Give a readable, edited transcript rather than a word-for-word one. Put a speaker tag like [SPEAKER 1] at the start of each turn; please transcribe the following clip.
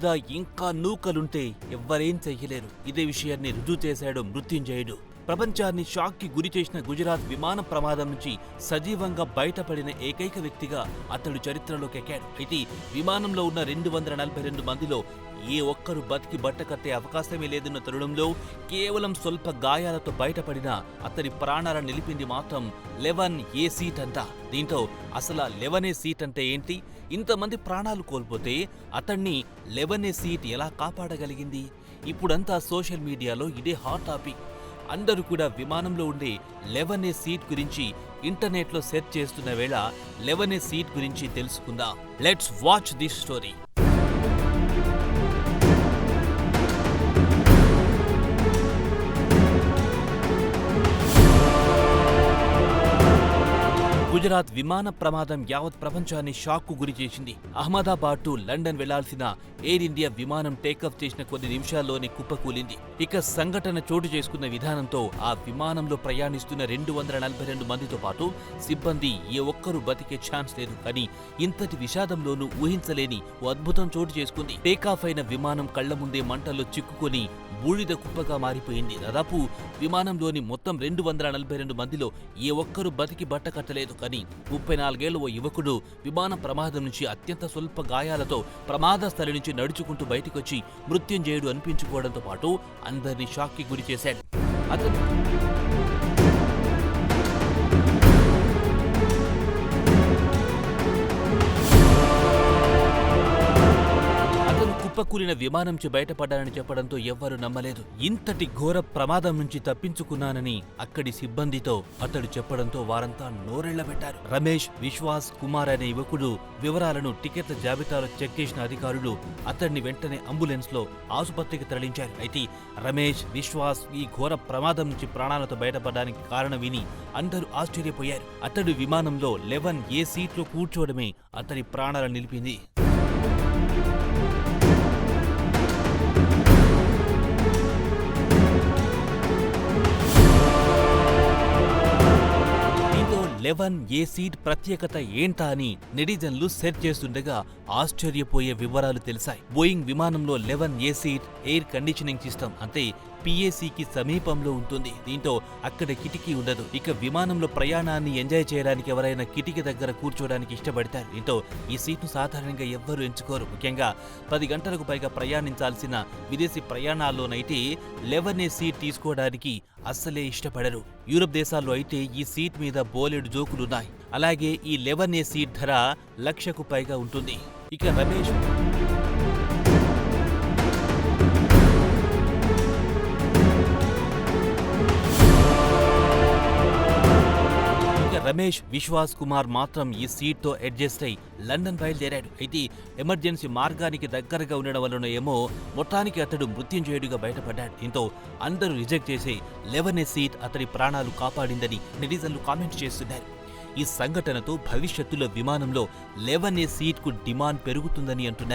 [SPEAKER 1] మీద ఇంకా నూకలుంటే ఎవ్వరేం చెయ్యలేరు. ఇదే విషయాన్ని రుజువు చేశాడు మృత్యుంజయుడు. ప్రపంచాన్ని షాక్కి గురి చేసిన గుజరాత్ విమాన ప్రమాదం నుంచి సజీవంగా బయటపడిన ఏకైక వ్యక్తిగా అతడు చరిత్రలోకి ఎక్కాడు. అయితే విమానంలో ఉన్న 242 మందిలో ఏ ఒక్కరు బతికి బట్టకట్టే అవకాశమే లేదన్న తరుణంలో కేవలం స్వల్ప గాయాలతో బయటపడిన అతని ప్రాణాలను నిలిపింది మాత్రం 11A సీట్ అంట. దీంతో అసలు 11A సీట్ అంటే ఏంటి? ఇంతమంది ప్రాణాలు కోల్పోతే అతన్ని 11A సీట్ ఎలా కాపాడగలిగింది? ఇప్పుడంతా సోషల్ మీడియాలో ఇదే హాట్ టాపిక్. అందరూ కూడా విమానంలో ఉండే 11A సీట్ గురించి ఇంటర్నెట్లో సెర్చ్ చేస్తున్న వేళ 11A సీట్ గురించి తెలుసుకుందాం. Let's watch this story. Gujarat విమాన ప్రమాదం యావత్ ప్రపంచాన్ని షాక్కు గురి చేసింది. అహ్మదాబాద్ టు లండన్ వెళ్లాల్సిన ఎయిర్ ఇండియా విమానం టేకాఫ్ చేసిన కొన్ని నిమిషాల్లోనే కుప్పకూలింది. ఇక సంఘటన చోటు చేసుకున్న విధానంతో ఆ విమానంలో ప్రయాణిస్తున్న 242 మందితో పాటు సిబ్బంది ఏ ఒక్కరూ బతికే ఛాన్స్ లేదు. కానీ ఇంతటి విషాదంలోనూ ఊహించలేని ఓ అద్భుతం చోటు చేసుకుంది. టేకాఫ్ అయిన విమానం కళ్ల ముందే మంటల్లో చిక్కుకొని బూడిద కుప్పగా మారిపోయింది. దాదాపు విమానంలోని మొత్తం 242 మందిలో ఏ ఒక్కరూ బతికి బట్టకట్టలేదు. కానీ 34 ఏళ్ల ఓ యువకుడు విమాన ప్రమాదం నుంచి అత్యంత స్వల్ప గాయాలతో ప్రమాద స్థలి నుంచి నడుచుకుంటూ బయటకొచ్చి మృత్యుంజయుడు అనిపించుకోవడంతో పాటు అందరినీ షాక్కి గురి చేశాడు. కుప్పకూలిన విమానం నుంచి బయటపడ్డానని చెప్పడంతో ఎవ్వరూ నమ్మలేదు. ఇంతటి ఘోర ప్రమాదం నుంచి తప్పించుకున్నానని అక్కడి సిబ్బందితో అతడు చెప్పడంతో వారంతా నోరెళ్లబెట్టారు. రమేష్ విశ్వాస్ కుమార్ అనే యువకుడు వివరాలను టికెట్ల జాబితాలో చెక్ చేసిన అధికారులు అతడిని వెంటనే అంబులెన్స్ లో ఆసుపత్రికి తరలించారు. అయితే రమేష్ విశ్వాస్ ఈ ఘోర ప్రమాదం నుంచి ప్రాణాలతో బయటపడడానికి కారణం విని అందరూ ఆశ్చర్యపోయారు. అతడు విమానంలో 11A సీట్లో కూర్చోవడమే అతని ప్రాణాలను నిలిపింది. ఏ సీట్ ప్రత్యేకత ఏంటా అని నెటిజన్లు సెర్చ్ చేస్తుండగా ఆశ్చర్యపోయే వివరాలు తెలిసాయి. బోయింగ్ విమానంలో 11A seat air conditioning system అంటే PACకి సమీపంలో ఉంటుంది. దీంతో అక్కడ కిటికీ ఉండదు. ఇక విమానంలో ప్రయాణాన్ని ఎంజాయ్ చేయడానికి ఎవరైనా కిటికీ దగ్గర కూర్చోవడానికి ఇష్టపడతారు. దీంతో ఈ సీట్ను సాధారణంగా ఎవ్వరూ ఎంచుకోరు. ముఖ్యంగా 10 గంటలకు పైగా ప్రయాణించాల్సిన విదేశీ ప్రయాణాల్లోనైతే 11A సీట్ తీసుకోవడానికి అస్సలే ఇష్టపడరు. యూరప్ దేశాల్లో అయితే ఈ సీట్ మీద బోలెడు జోకులున్నాయి. అలాగే ఈ 11A సీట్ ధర 1,00,000కు పైగా ఉంటుంది. ఇక రమేష్ విశ్వాస్ కుమార్ మాత్రం ఈ సీట్తో అడ్జస్ట్ అయి లండన్ బయలుదేరాడు. అయితే ఎమర్జెన్సీ మార్గానికి దగ్గరగా ఉండడం వలన ఏమో మొత్తానికి అతడు మృత్యుంజయుడిగా బయటపడ్డాడు. దీంతో అందరూ రిజెక్ట్ చేసి 11A సీట్ అతడి ప్రాణాలు కాపాడిందని నెటిజన్లు కామెంట్ చేస్తున్నారు. ఈ సంఘటనతో భవిష్యత్తులో విమానంలో 11A సీట్కు డిమాండ్ పెరుగుతుందని అంటున్నారు.